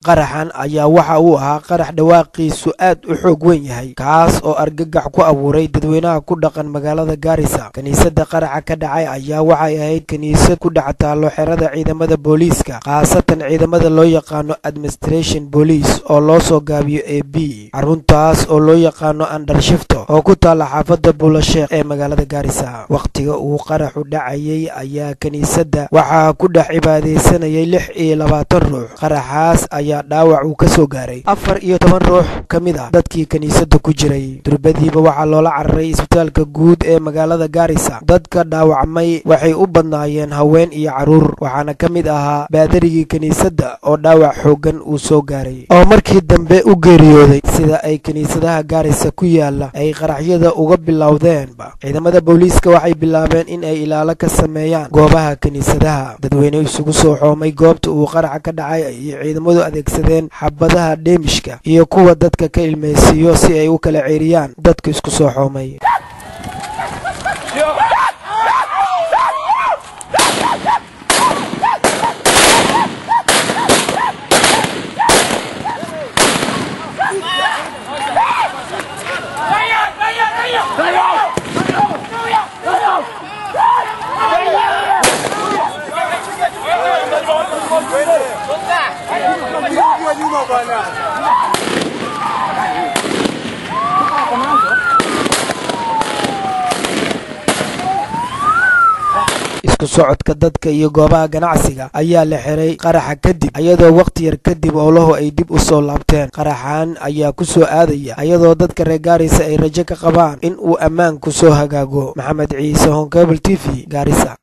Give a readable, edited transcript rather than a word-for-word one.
qaraxan ayaa waxa uu ahaa qarax dhawaaqiisu aad u xoog weyn yahay kaas oo argagax ku abuuray dadweynaha ku dhaqan magaalada Garissa. Kaniisadda qaraxa ka dhacay ayaa waxay ahayd kaniisad ku dhex taalo xerada ciidamada booliiska, khaasatan ciidamada loo yaqaano Administration Police oo loo soo gaabiyo AB, xaruntaas oo loo yaqaano Undershifto oo ku taala xaafadda Bulasheekh ee magaalada Garissa. Waqtiga uu qaraxu dhacayay ayaa kaniisadda waxaa ku dhex cibaadeysanayay 26 ruux. Qaraxaas ayaa dhaawac uu ka soo gaaray 14 ruux ka mid ah dadkii kaniisadda ku jiray. Durbadiiba waxaa loola cararay isbitaalka guud ee magaalada Garissa. Dadka dhaawacmay waxay u badnaayeen haween iyo caruur, waxaana ka mid ahaa baadarigii kaniisadda oo dhaawac xooggan uu soo gaaray oo markii dambe u geeriyooday. Sida ay kaniisadaha Garissa ku yaala ay qaraxyada uga bilowdeenba, ciidamada booliiska waxay bilaabeen in ay ilaalo ka sameeyaan goobaha kaniisadaha. Dadweyne isugu soo xoomay goobta uu qaraxa ka dhacay iyo ciidamadu adeegsadeen xabadaha dheemishka iyo kuwa dadka ka ilmeysiiyo si ay u kala ceeriyaan dadka isku soo xoomay. Isku socodka dadka iyo goobaha ganacsiga ayaa la xiray qaraxa kadib, iyadoo waqti yar kadib howluhu ay dib u soo laabteen. Qaraxan ayaa ku soo aadaya iyadoo dadka reer Garissa ay rajo ka qabaan in uu ammaan ku soo hagaago. Maxamed Ciise, Honkebel TV, Garissa.